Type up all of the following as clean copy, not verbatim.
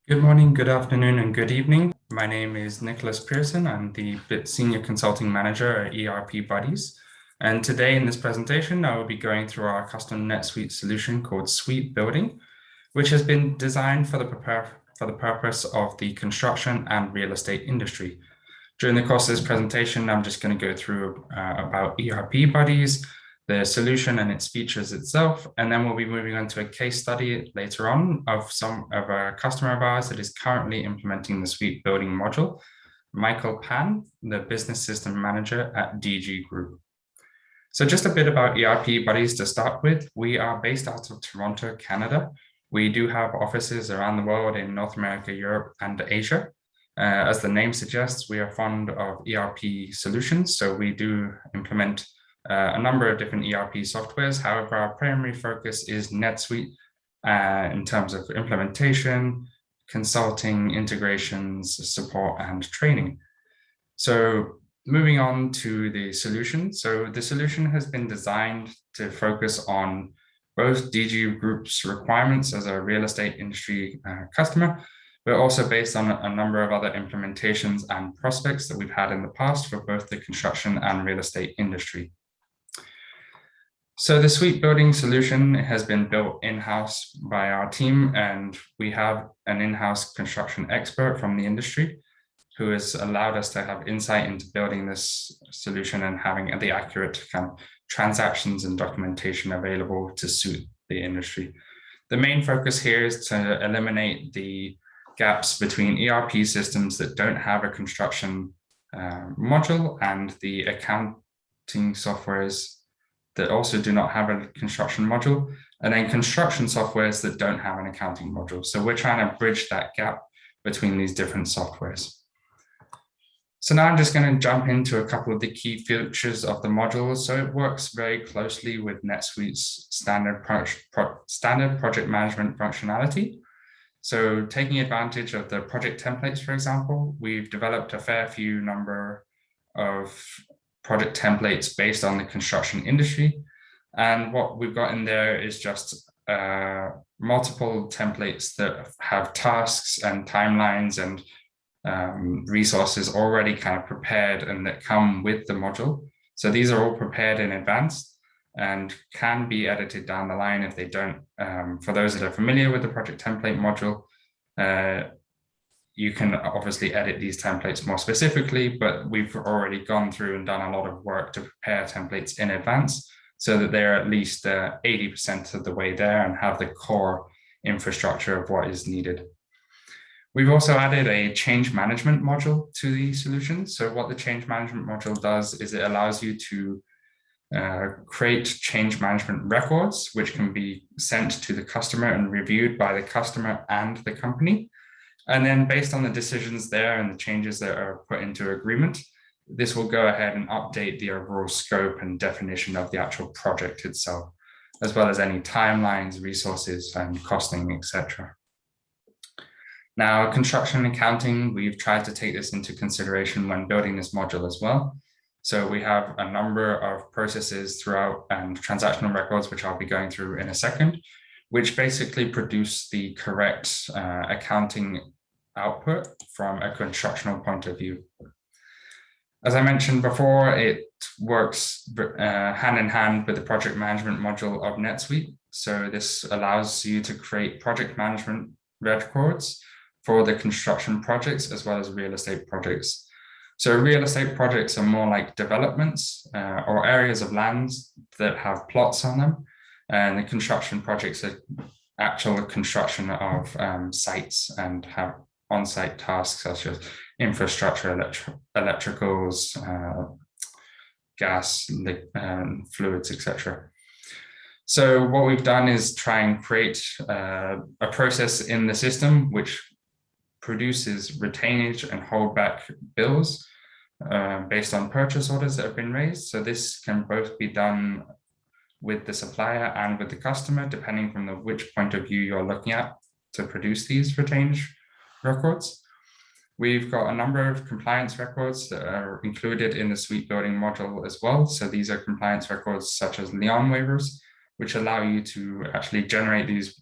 Good morning, good afternoon, and good evening. My name is Nicholas Pearson. I'm the Senior Consulting Manager at ERP Buddies. And today in this presentation, I will be going through our custom NetSuite solution called SuiteBuilding, which has been designed for the purpose of the construction and real estate industry. During the course of this presentation, I'm just going to go through about ERP Buddies, the solution and its features itself, and then we'll be moving on to a case study later on of a customer of ours that is currently implementing the SuiteBuilding module, Michael Pan, the Business System Manager at DG Group. So just a bit about ERP Buddies to start with. We are based out of Toronto, Canada. We do have offices around the world in North America, Europe, and Asia. As the name suggests, we are fond of ERP solutions, so we do implement a number of different ERP softwares. However, our primary focus is NetSuite in terms of implementation, consulting, integrations, support, and training. So moving on to the solution. So the solution has been designed to focus on both DG Group's requirements as a real estate industry customer, but also based on a number of other implementations and prospects that we've had in the past for both the construction and real estate industry. So the SuiteBuilding solution has been built in-house by our team, and we have an in-house construction expert from the industry who has allowed us to have insight into building this solution and having the accurate kind of transactions and documentation available to suit the industry. The main focus here is to eliminate the gaps between ERP systems that don't have a construction module and the accounting softwares that also do not have a construction module, and then construction softwares that don't have an accounting module. So we're trying to bridge that gap between these different softwares. So now I'm just going to jump into a couple of the key features of the module. So it works very closely with NetSuite's standard project management functionality. So taking advantage of the project templates, for example, we've developed a fair few number of project templates based on the construction industry. And what we've got in there is just multiple templates that have tasks and timelines and resources already kind of prepared and that come with the module. So these are all prepared in advance and can be edited down the line if they don't. For those that are familiar with the project template module, you can obviously edit these templates more specifically, but we've already gone through and done a lot of work to prepare templates in advance so that they're at least 80% of the way there and have the core infrastructure of what is needed. We've also added a change management module to the solution. So what the change management module does is it allows you to create change management records, which can be sent to the customer and reviewed by the customer and the company. And then based on the decisions there and the changes that are put into agreement, this will go ahead and update the overall scope and definition of the actual project itself, as well as any timelines, resources, and costing, etc. Now, construction and accounting, we've tried to take this into consideration when building this module as well. So we have a number of processes throughout and transactional records, which I'll be going through in a second, which basically produce the correct accounting output from a constructional point of view. As I mentioned before, it works hand in hand with the project management module of NetSuite. So this allows you to create project management records for the construction projects as well as real estate projects. So real estate projects are more like developments or areas of lands that have plots on them. And the construction projects are actual construction of sites and have on-site tasks such as infrastructure, electricals, gas, fluids, etc. So what we've done is try and create a process in the system which produces retainage and holdback bills based on purchase orders that have been raised. So this can both be done with the supplier and with the customer, depending from which point of view you're looking at to produce these retainage records. We've got a number of compliance records that are included in the SuiteBuilding module as well. So these are compliance records such as lien waivers, which allow you to actually generate these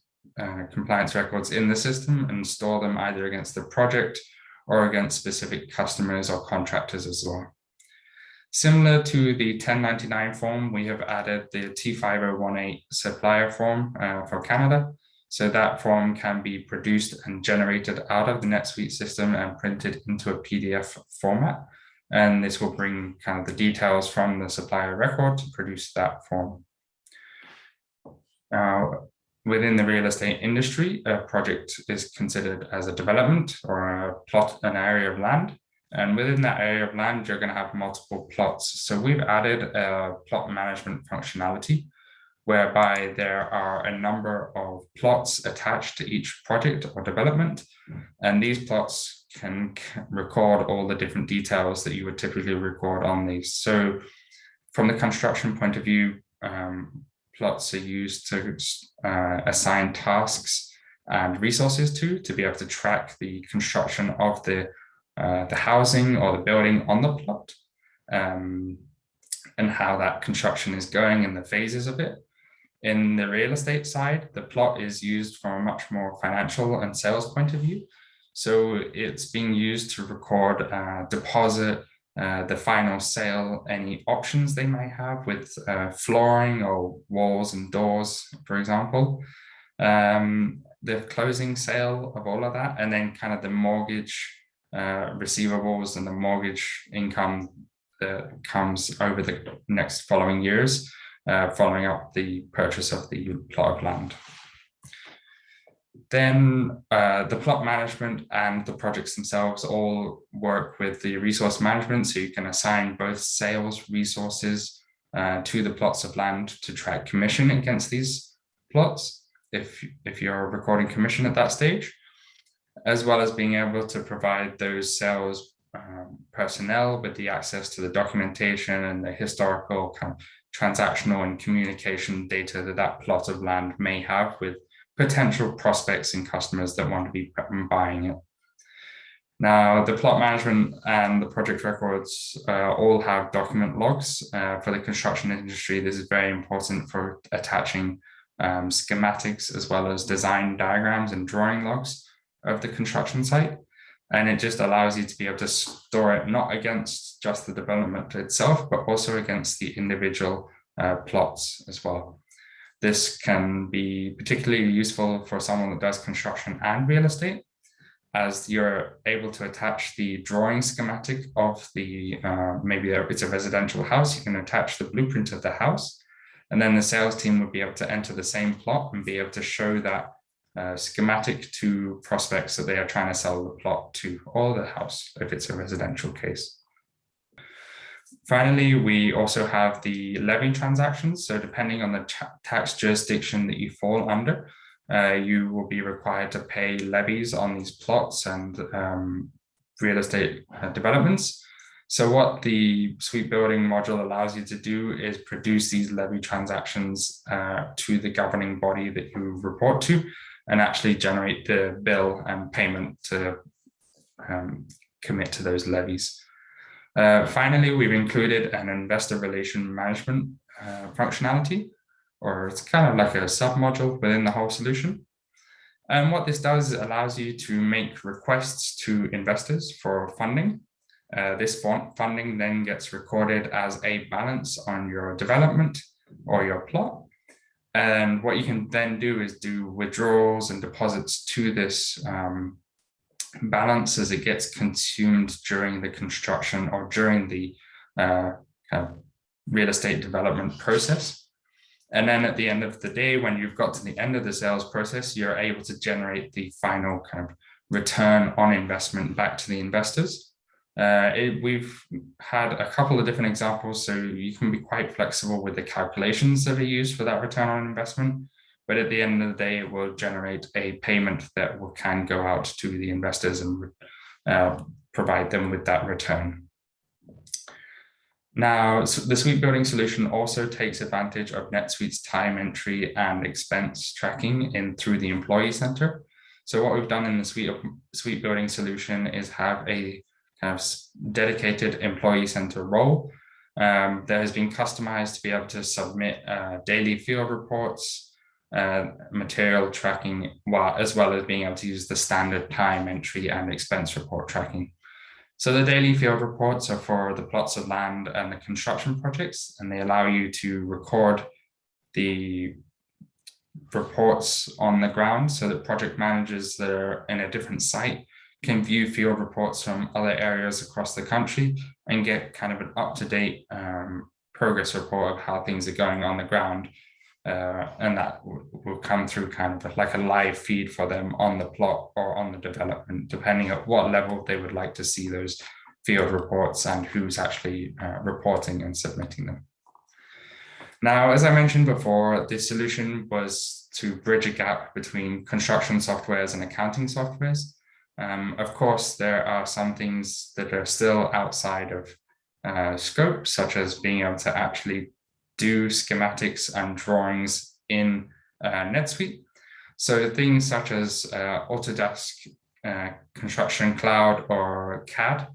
compliance records in the system and store them either against the project or against specific customers or contractors as well. Similar to the 1099 form, we have added the T5018 supplier form for Canada. So that form can be produced and generated out of the NetSuite system and printed into a PDF format. And this will bring kind of the details from the supplier record to produce that form. Within the real estate industry, a project is considered as a development or a plot, an area of land. And within that area of land, you're going to have multiple plots. So we've added a plot management functionality whereby there are a number of plots attached to each project or development. And these plots can record all the different details that you would typically record on these. So from the construction point of view, plots are used to assign tasks and resources to be able to track the construction of the housing or the building on the plot, and how that construction is going and the phases of it. In the real estate side, the plot is used from a much more financial and sales point of view. So it's being used to record deposit, the final sale, any options they might have with flooring or walls and doors, for example, the closing sale of all of that, and then kind of the mortgage receivables and the mortgage income that comes over the next following years, following up the purchase of the plot of land. Then the plot management and the projects themselves all work with the resource management, so you can assign both sales resources to the plots of land to track commission against these plots, if you're recording commission at that stage, as well as being able to provide those sales personnel with the access to the documentation and the historical kind of transactional and communication data that that plot of land may have with potential prospects and customers that want to be buying it. Now, the plot management and the project records all have document logs. For the construction industry, this is very important for attaching schematics as well as design diagrams and drawing logs of the construction site. And it just allows you to be able to store it not against just the development itself, but also against the individual plots as well. This can be particularly useful for someone that does construction and real estate, as you're able to attach the drawing schematic of the, maybe it's a residential house, you can attach the blueprint of the house, and then the sales team would be able to enter the same plot and be able to show that schematic to prospects that they are trying to sell the plot to, or the house, if it's a residential case. Finally, we also have the levy transactions. So depending on the tax jurisdiction that you fall under, you will be required to pay levies on these plots and real estate developments. So what the SuiteBuilding module allows you to do is produce these levy transactions to the governing body that you report to, and actually generate the bill and payment to commit to those levies. Finally, we've included an investor relation management functionality, or it's kind of like a sub-module within the whole solution. And what this does is allows you to make requests to investors for funding. This funding then gets recorded as a balance on your development or your plot. And what you can then do is do withdrawals and deposits to this balance as it gets consumed during the construction or during the kind of real estate development process. And then at the end of the day, when you've got to the end of the sales process, you're able to generate the final kind of return on investment back to the investors. We've had a couple of different examples, so you can be quite flexible with the calculations that are used for that return on investment. But at the end of the day, it will generate a payment that can go out to the investors and provide them with that return. Now, the SuiteBuilding solution also takes advantage of NetSuite's time entry and expense tracking through the Employee Center. So what we've done in the SuiteBuilding solution is have a kind of dedicated Employee Center role that has been customized to be able to submit daily field reports, material tracking, as well as being able to use the standard time entry and expense report tracking. So the daily field reports are for the plots of land and the construction projects, and they allow you to record the reports on the ground so that project managers that are in a different site can view field reports from other areas across the country and get kind of an up-to-date progress report of how things are going on the ground. And that will come through kind of like a live feed for them on the plot or on the development, depending on what level they would like to see those field reports and who's actually reporting and submitting them. Now, as I mentioned before, the solution was to bridge a gap between construction softwares and accounting softwares. Of course, there are some things that are still outside of scope, such as being able to actually do schematics and drawings in NetSuite. So things such as Autodesk Construction Cloud or CAD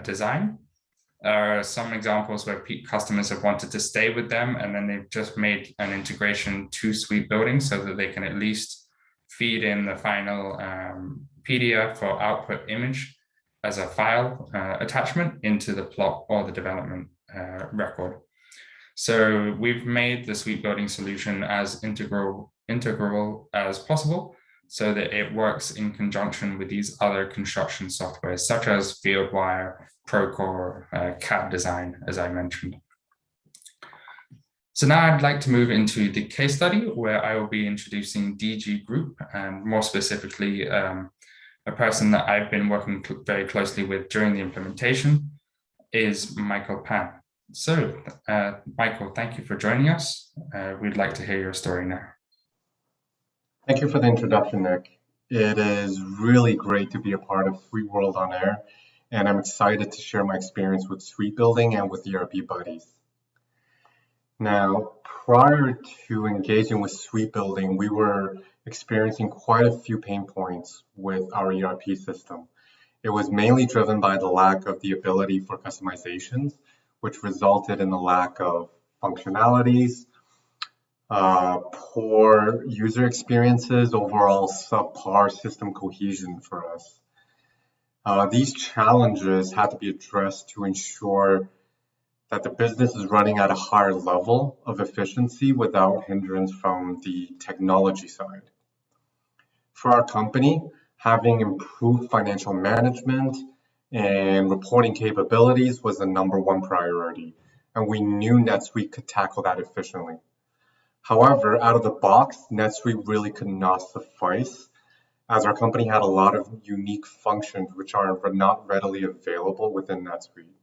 design are some examples where customers have wanted to stay with them, and then they've just made an integration to SuiteBuilding so that they can at least feed in the final PDF or output image as a file attachment into the plot or the development record. So we've made the SuiteBuilding solution as integral as possible so that it works in conjunction with these other construction softwares, such as FieldWire, Procore, CAD Design, as I mentioned. So now I'd like to move into the case study where I will be introducing DG Group, and more specifically, a person that I've been working very closely with during the implementation is Michael Pan. So, Michael, thank you for joining us. We'd like to hear your story now. Thank you for the introduction, Nick. It is really great to be a part of SuiteWorld on Air, and I'm excited to share my experience with SuiteBuilding and with ERP Buddies. Now, prior to engaging with SuiteBuilding, we were experiencing quite a few pain points with our ERP system. It was mainly driven by the lack of the ability for customizations, which resulted in the lack of functionalities, poor user experiences, overall subpar system cohesion for us. These challenges had to be addressed to ensure that the business is running at a higher level of efficiency without hindrance from the technology side. For our company, having improved financial management and reporting capabilities was the #1 priority, and we knew NetSuite could tackle that efficiently. However, out of the box, NetSuite really could not suffice, as our company had a lot of unique functions which are not readily available within NetSuite.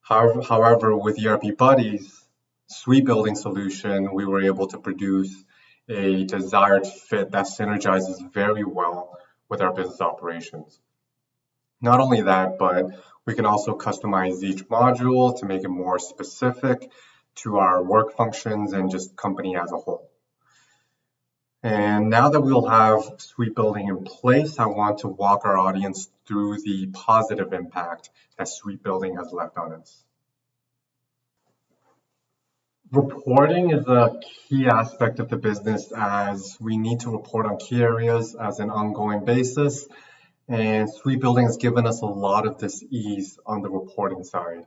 However, with ERP Buddies, SuiteBuilding solution, we were able to produce a desired fit that synergizes very well with our business operations. Not only that, but we can also customize each module to make it more specific to our work functions and just company as a whole. And now that we'll have SuiteBuilding in place, I want to walk our audience through the positive impact that SuiteBuilding has left on us. Reporting is a key aspect of the business, as we need to report on key areas as an ongoing basis. And SuiteBuilding has given us a lot of this ease on the reporting side.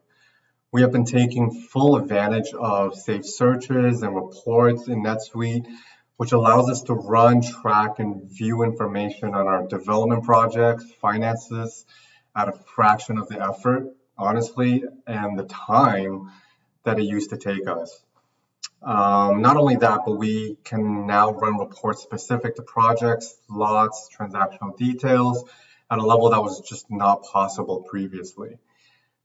We have been taking full advantage of saved searches and reports in NetSuite, which allows us to run, track, and view information on our development projects, finances, at a fraction of the effort, honestly, and the time that it used to take us. Not only that, but we can now run reports specific to projects, lots, transactional details, at a level that was just not possible previously.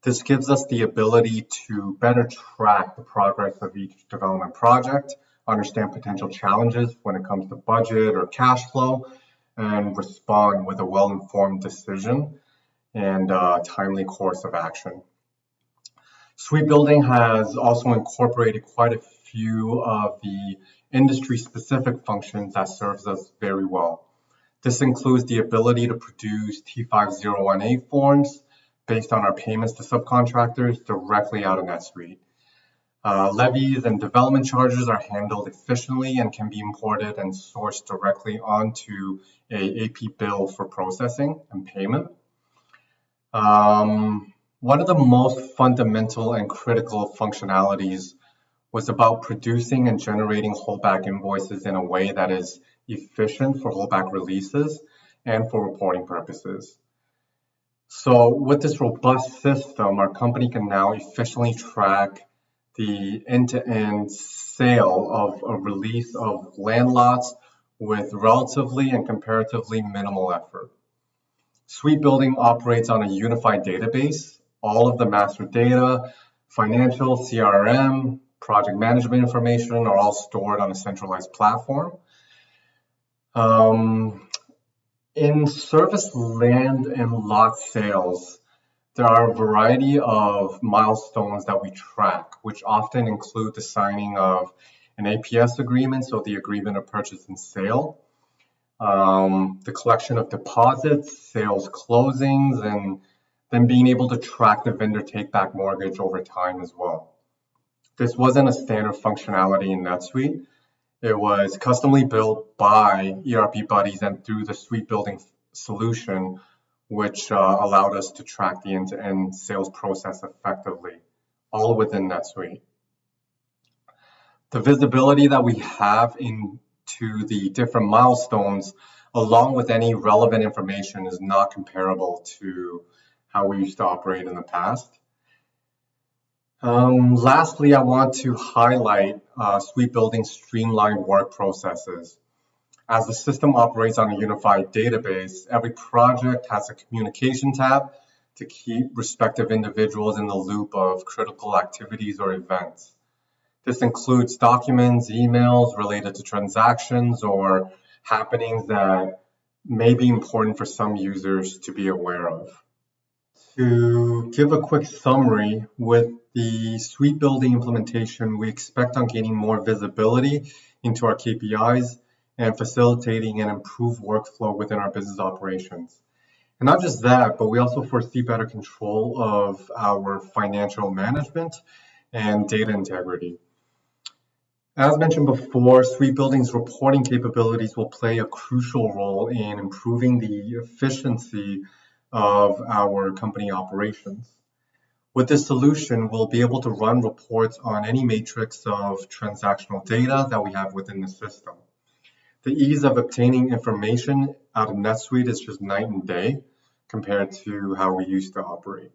This gives us the ability to better track the progress of each development project, understand potential challenges when it comes to budget or cash flow, and respond with a well-informed decision and a timely course of action. SuiteBuilding has also incorporated quite a few of the industry-specific functions that serves us very well. This includes the ability to produce T5018 forms based on our payments to subcontractors directly out of NetSuite. Levies and development charges are handled efficiently and can be imported and sourced directly onto a AP bill for processing and payment. One of the most fundamental and critical functionalities was about producing and generating holdback invoices in a way that is efficient for holdback releases and for reporting purposes. So with this robust system, our company can now efficiently track the end-to-end sale of a release of land lots with relatively and comparatively minimal effort. SuiteBuilding operates on a unified database. All of the master data, financial, CRM, project management information are all stored on a centralized platform. In service land and lot sales, there are a variety of milestones that we track, which often include the signing of an APS agreement, so the agreement of purchase and sale, the collection of deposits, sales closings, and then being able to track the vendor take-back mortgage over time as well. This wasn't a standard functionality in NetSuite. It was customly built by ERP buddies and through the SuiteBuilding solution, which allowed us to track the end-to-end sales process effectively, all within NetSuite. The visibility that we have into the different milestones, along with any relevant information, is not comparable to how we used to operate in the past. Lastly, I want to highlight SuiteBuilding's streamlined work processes. As the system operates on a unified database, every project has a communication tab to keep respective individuals in the loop of critical activities or events. This includes documents, emails related to transactions or happenings that may be important for some users to be aware of. To give a quick summary, with the SuiteBuilding implementation, we expect on gaining more visibility into our KPIs and facilitating an improved workflow within our business operations. And not just that, but we also foresee better control of our financial management and data integrity. As mentioned before, SuiteBuilding's reporting capabilities will play a crucial role in improving the efficiency of our company operations. With this solution, we'll be able to run reports on any matrix of transactional data that we have within the system. The ease of obtaining information out of NetSuite is just night and day compared to how we used to operate.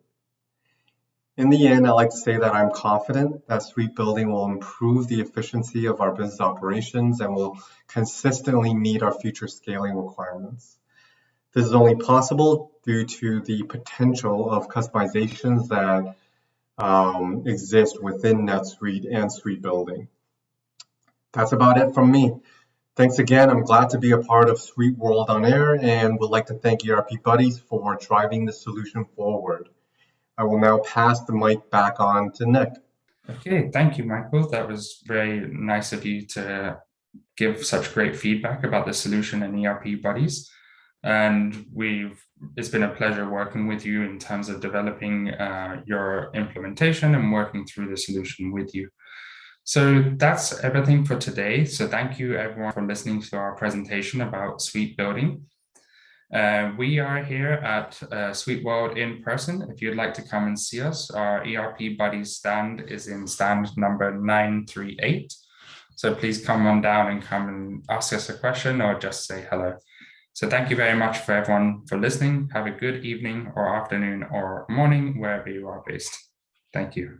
In the end, I like to say that I'm confident that SuiteBuilding will improve the efficiency of our business operations and will consistently meet our future scaling requirements. This is only possible due to the potential of customizations that exist within NetSuite and SuiteBuilding. That's about it from me. Thanks again. I'm glad to be a part of Suite World on Air and would like to thank ERP Buddies for driving the solution forward. I will now pass the mic back on to Nick. Okay, thank you, Michael. That was very nice of you to give such great feedback about the solution and ERP Buddies. And it's been a pleasure working with you in terms of developing your implementation and working through the solution with you. So that's everything for today. So thank you everyone for listening to our presentation about SuiteBuilding. We are here at Suite World in person. If you'd like to come and see us, our ERP Buddies stand is in stand number 938. So please come on down and come and ask us a question or just say hello. So thank you very much for everyone for listening. Have a good evening or afternoon or morning, wherever you are based. Thank you.